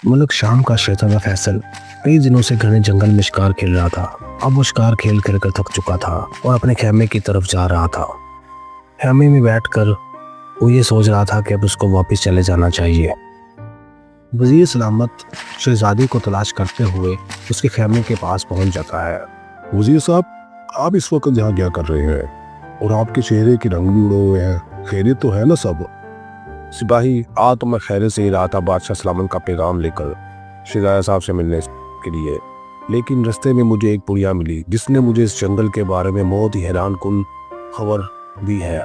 मुल्क शाम का शहजादा फैसल कई दिनों से घने जंगल में शिकार खेल रहा था। अब वो शिकार खेल खेल कर थक चुका था और अपने खेमे की तरफ जा रहा था। खेमे में बैठकर वो ये सोच रहा था कि अब उसको वापस चले जाना चाहिए। वजीर सलामत शहजादी को तलाश करते हुए उसके खेमे के पास पहुंच जाता है। वजीर साहब, आप इस वक्त यहाँ क्या कर रहे हैं और आपके चेहरे के रंग भी उड़े हुए हैं। खैरियत तो है ना सब? सिपाही, आज तो मैं खैरियत से ही रहा था बादशाह सलामत का पैगाम लेकर शहजादा साहब से मिलने के लिए, लेकिन रास्ते में मुझे एक पुड़िया मिली जिसने मुझे इस जंगल के बारे में बहुत ही हैरान कुन खबर दी है।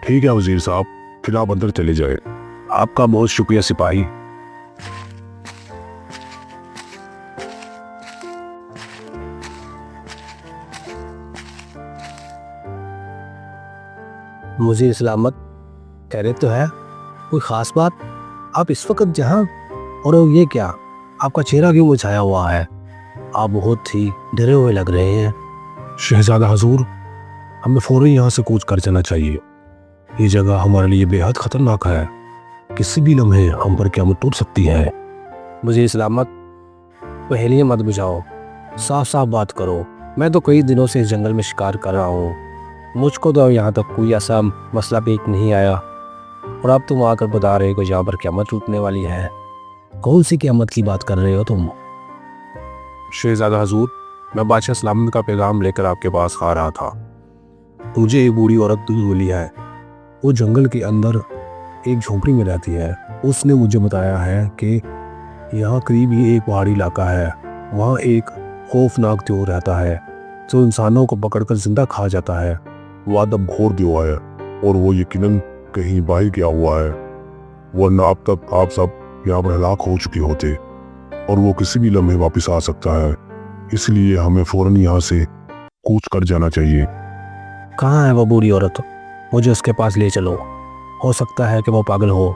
ठीक है वजीर साहब, फिर आप अंदर चले जाए। आपका बहुत शुक्रिया सिपाही। मुझे सलामत खैरियत तो है? कोई खास बात? आप इस वक्त जहाँ, और ये क्या, आपका चेहरा क्यों मुरझाया हुआ है? आप बहुत ही डरे हुए लग रहे हैं। शहजादा हजूर, हमें फौरन यहाँ से कूच कर जाना चाहिए। ये जगह हमारे लिए बेहद खतरनाक है। किसी भी लम्हे हम पर क़यामत टूट सकती है। मुझे सलामत पहेलियाँ मत बुझाओ, साफ साफ बात करो। मैं तो कई दिनों से इस जंगल में शिकार कर रहा हूँ, मुझको तो यहाँ तक कोई ऐसा मसला पेश नहीं आया, और अब तुम आकर बता रहे हो कि यहाँ पर क़यामत टूटने वाली है। कौन सी क़यामत की बात कर रहे हो तुम? शहजादा हजूर, मैं बादशाह सलामत का पैगाम लेकर आपके पास आ रहा था। मुझे एक बूढ़ी औरत मिली है। वो जंगल के अंदर एक झोंपड़ी में रहती है। उसने मुझे बताया है कि यहाँ करीब ही एक पहाड़ी इलाका है। वहाँ एक खौफनाक त्योर रहता है जो इंसानों को पकड़कर जिंदा खा जाता है। वो आदम घोर दिया है और वो यकीनन कहीं बाहर गया हुआ है, वरना अब तक आप सब यहाँ पर हलाक हो चुके होते और वो किसी भी लम्हे वापस आ सकता है। इसलिए हमें फौरन यहाँ से कूच कर जाना चाहिए। कहाँ है वो बूढ़ी औरत? मुझे उसके पास ले चलो। हो सकता है कि वो पागल हो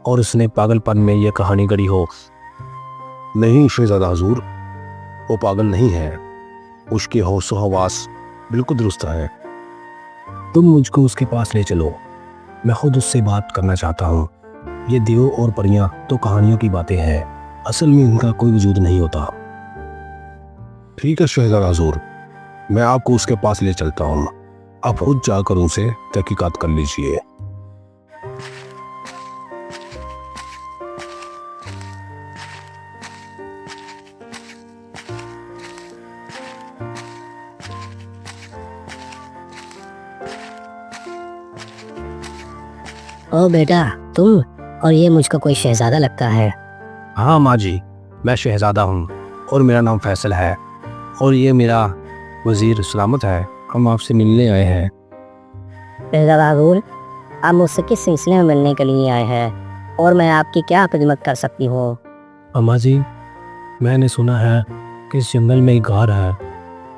और उसने पागलपन में ये कहानी गढ़ी हो। नहीं शहजादा हजूर, वो पागल नहीं है। उसके होशो हवास बिल्कुल दुरुस्त है। तुम मुझको उसके पास ले चलो, मैं खुद उससे बात करना चाहता हूँ। ये देव और परियां तो कहानियों की बातें हैं, असल में इनका कोई वजूद नहीं होता। ठीक है शहजादा हजूर, मैं आपको उसके पास ले चलता हूँ। आप खुद जाकर उनसे तहकीकात कर लीजिए। ओ बेटा, तुम, और ये मुझको कोई शहजादा लगता है। हाँ माँ जी, मैं शहजादा हूँ और मेरा नाम फैसल है, और ये मेरा वजीर सलामत है। हम आपसे मिलने आए हैं। शहजादा हजूर, आप मुझसे किस सिलसिले में मिलने के लिए आए हैं और मैं आपकी क्या खिदमत कर सकती हूँ? अम्मा जी, मैंने सुना है कि इस जंगल में एक गार है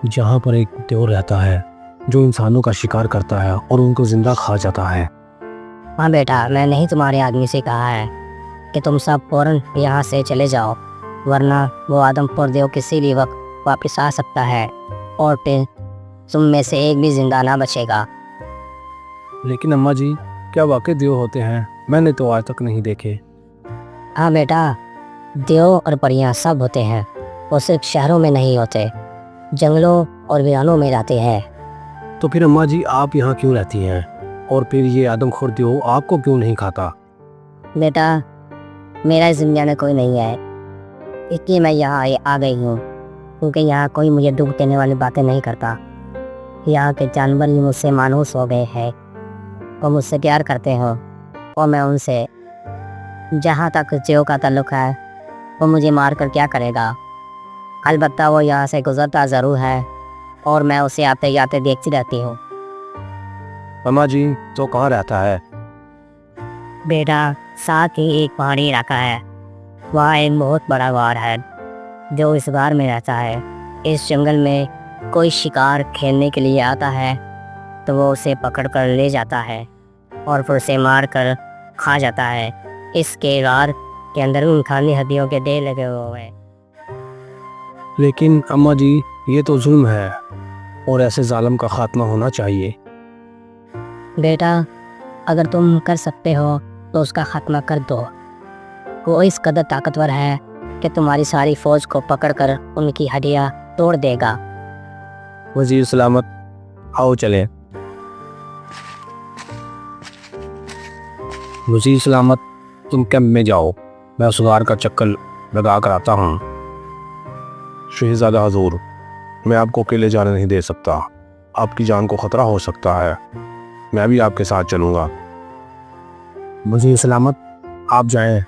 जहाँ पर एक त्योर रहता है जो इंसानों का शिकार करता है और उनको जिंदा खा जाता है। हाँ बेटा, मैंने ही तुम्हारे आदमी से कहा है कि तुम सब फौरन यहाँ से चले जाओ, वरना वो आदमपुर देव किसी भी वक्त वापस आ सकता है और फिर तुम में से एक भी जिंदा ना बचेगा। लेकिन अम्मा जी, क्या वाकई देव होते हैं? मैंने तो आज तक नहीं देखे। हाँ बेटा, देव और परियां सब होते हैं। वो सिर्फ शहरों में नहीं होते, जंगलों और वीरानों में रहते हैं। तो फिर अम्मा जी, आप यहाँ क्यों रहती हैं? और फिर ये आदमखोर देव आपको क्यों नहीं खाता? बेटा, मेरा इस दुनिया में कोई नहीं है, इसलिए मैं यहाँ आ गई हूँ, क्योंकि यहाँ कोई मुझे दुख देने वाली बातें नहीं करता। यहाँ के जानवर ही मुझसे मानूस हो गए हैं, वो मुझसे प्यार करते हो और मैं उनसे। जहाँ तक देव का ताल्लुक है, वो मुझे मार कर क्या करेगा? अलबत्ता वो यहाँ से गुजरता ज़रूर है और मैं उसे आते जाते देखती रहती हूँ। अम्मा जी, तो कहाँ रहता है? बेटा, साथ ही एक पहाड़ी इलाका है, वहाँ एक बहुत बड़ा गार है जो इस गार में रहता है। इस जंगल में कोई शिकार खेलने के लिए आता है तो वो उसे पकड़ कर ले जाता है और फिर उसे मार कर खा जाता है। इसके गार के अंदर उन खाली हड्डियों के ढेर लगे हुए हैं। लेकिन अम्मा जी, ये तो जुल्म है और ऐसे जालिम का खात्मा होना चाहिए। बेटा, अगर तुम कर सकते हो तो उसका खात्मा कर दो। वो इस कदर ताकतवर है कि तुम्हारी सारी फौज को पकड़कर उनकी हड्डियां तोड़ देगा। वजीर सलामत, आओ चलें। वजीर सलामत, तुम कैंप में जाओ, मैं उस गार का चक्कर लगा कर आता हूँ। शहजादा हजूर, मैं आपको अकेले जाने नहीं दे सकता, आपकी जान को खतरा हो सकता है, मैं भी आपके साथ चलूँगा। वजीर सलामत, आप जाएं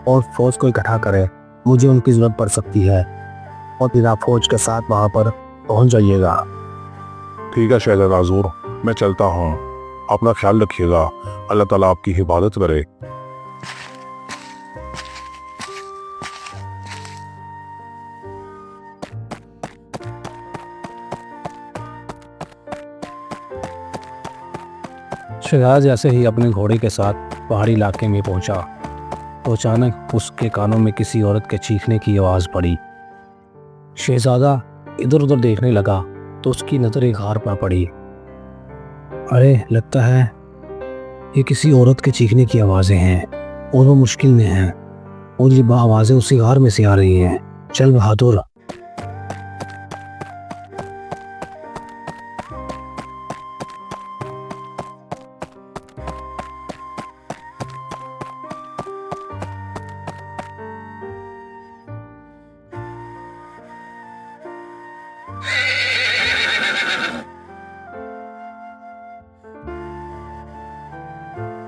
और फौज को इकट्ठा करें, मुझे उनकी ज़रूरत पड़ सकती है, और फिर आप फौज के साथ वहाँ पर पहुँच जाइएगा। ठीक है शहजादा हजूर, मैं चलता हूँ, अपना ख्याल रखिएगा, अल्लाह ताला आपकी हिफाजत करे। शहजादा जैसे ही अपने घोड़े के साथ पहाड़ी इलाके में पहुंचा तो अचानक उसके कानों में किसी औरत के चीखने की आवाज़ पड़ी। शहजादा इधर उधर देखने लगा तो उसकी नज़र एक गार पर पड़ी। अरे, लगता है ये किसी औरत के चीखने की आवाज़ें हैं और वो मुश्किल में हैं, और ये आवाज़ें उसी गार में से आ रही हैं। चल बहादुर।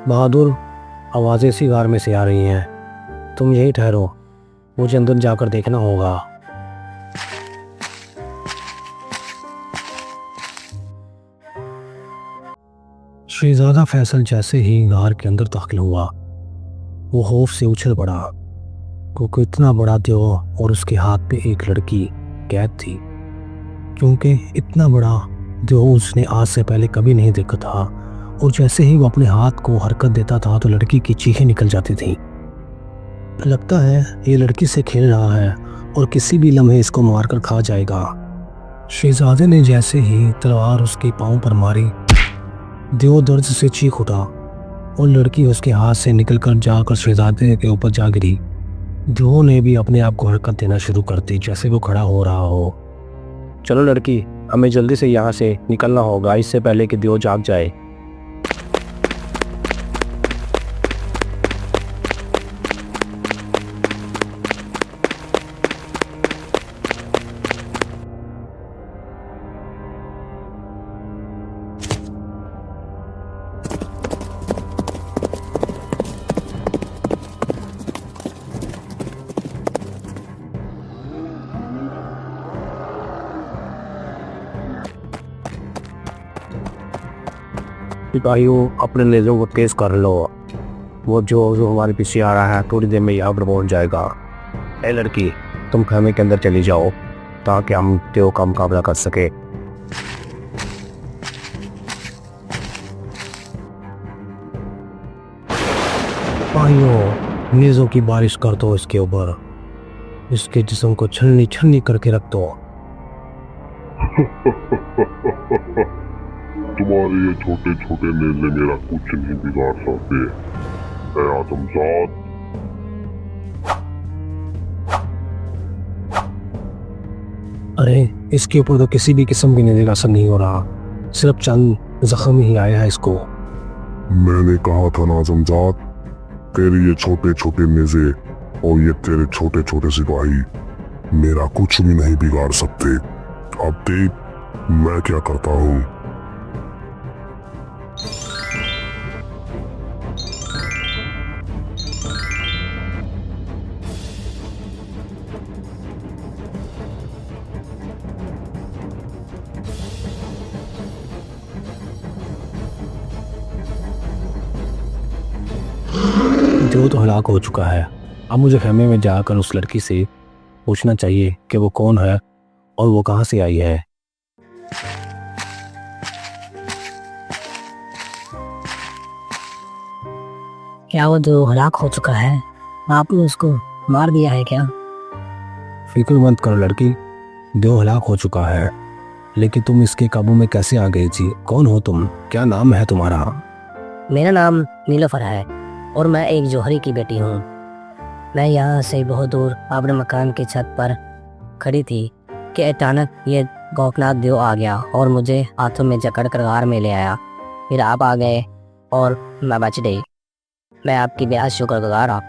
बहादुर, आवाज़ें इसी गार में से आ रही हैं, तुम यही ठहरो, मुझे अंदर जाकर देखना होगा। शहजादा फैसल जैसे ही गार के अंदर दाखिल हुआ, वो खौफ से उछल पड़ा, क्योंकि इतना बड़ा देव और उसके हाथ पे एक लड़की कैद थी। क्योंकि इतना बड़ा देव उसने आज से पहले कभी नहीं देखा था, और जैसे ही वो अपने हाथ को हरकत देता था तो लड़की की चीखें निकल जाती थी। लगता है ये लड़की से खेल रहा है और किसी भी लम्हे इसको मारकर खा जाएगा। शहजादे ने जैसे ही तलवार उसके पांव पर मारी, देव दर्द से चीख उठा और लड़की उसके हाथ से निकलकर जाकर शहजादे के ऊपर जा गिरी। देव ने भी अपने आप को हरकत देना शुरू कर दी जैसे वो खड़ा हो रहा हो। चलो लड़की, हमें जल्दी से यहाँ से निकलना होगा, इससे पहले कि देव जाग जाए। सिपाहियों, अपने नेज़ों को तेज कर लो, वो जो हमारे पीछे आ रहा है थोड़ी देर में यहाँ पर पहुँच जाएगा। ए लड़की, तुम खेमे के अंदर चली जाओ ताकि हम देव का मुकाबला कर सके। सिपाहियों, नेज़ों की बारिश कर दो इसके ऊपर, इसके जिस्म को छलनी छलनी करके रख दो। तुम्हारे ये छोटे छोटे नेज़े मेरा कुछ नहीं बिगाड़ सकते। ऐ आदमजाद, अरे, इसके ऊपर तो किसी भी किस्म की नेज़े का असर नहीं हो रहा, सिर्फ चंद जख्म ही आया है इसको। मैंने कहा था ना आदमजाद, तेरे ये छोटे छोटे नेज़े और ये तेरे छोटे छोटे सिपाही मेरा कुछ भी नहीं बिगाड़ सकते। अब देख मैं क्या करता हूँ। जो तो हलाक हो चुका है, अब मुझे खेमे में जाकर उस लड़की से पूछना चाहिए कि वो कौन है और वो कहाँ से आई है। क्या वो जो हलाक हो चुका है, आपने उसको मार दिया है क्या? फिक्र मत करो लड़की, देव हलाक हो चुका है, लेकिन तुम इसके काबू में कैसे आ गई थी? कौन हो तुम? क्या नाम है तुम्हारा? मेरा नाम नीलोफर है और मैं एक जौहरी की बेटी हूँ। मैं यहाँ से बहुत दूर अपने मकान की छत पर खड़ी थी कि अचानक ये खौफनाक देव आ गया और मुझे हाथों में जकड़ कर गार में ले आया। फिर आप आ गए और मैं बच गई। मैं आपकी बेहद शुक्रगुजार हूँ।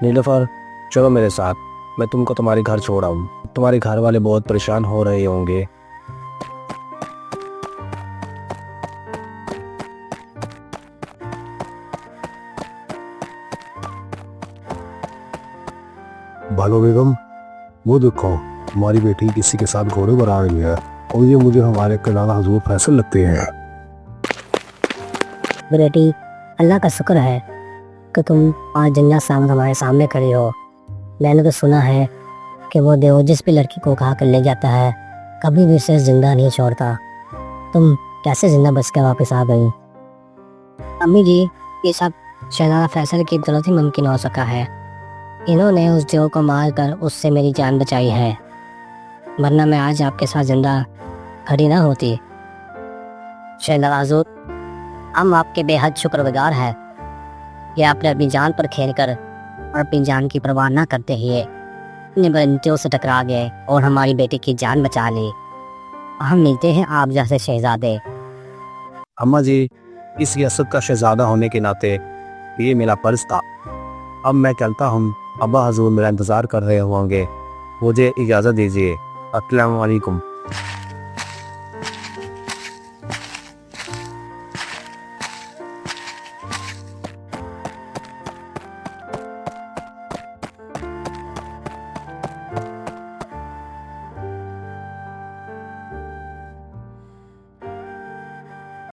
नीलोफर, चलो मेरे साथ, मैं तुमको तुम्हारे घर छोड़ आऊँ। तुम्हारे घर वाले बहुत परेशान हो रहे होंगे। भालो बेगम, वो देखो, हमारी बेटी किसी के साथ घोड़े पर आ रही है और ये मुझे हमारे किला हजूर फैसल लगते हैं। बेटी, अल्लाह का शुक्र है कि तुम आज जिंदा सामने हमारे सामने खड़ी हो। मैंने तो सुना है कि वो देव जिस भी लड़की को उठा कर ले जाता है कभी भी उसे जिंदा नहीं छोड़ता। तुम कैसे जिंदा बच कर वापस आ गई? अम्मी जी, ये सब शहजादा फैसल की बदौलत ही मुमकिन हो सका है। इन्होंने उस देव को मार कर उससे मेरी जान बचाई है, वरना मैं आज आपके साथ जिंदा खड़ी ना होती। शहजादा हुजूर, हम आपके बेहद शुक्रगुजार हैं कि आपने अपनी जान पर खेल कर और अपनी जान की परवाह न करते हुए इन बंदियों से टकरा गए और हमारी बेटी की जान बचा ली। हम मिलते हैं आप जैसे शहजादे। अम्मा जी, इस रियासत का शहजादा होने के नाते ये मेरा फर्ज था। अब मैं चलता हूँ, अब्बा हजूर मेरा इंतज़ार कर रहे होंगे। मुझे इजाज़त दीजिए। अस्सलाम वालेकुम।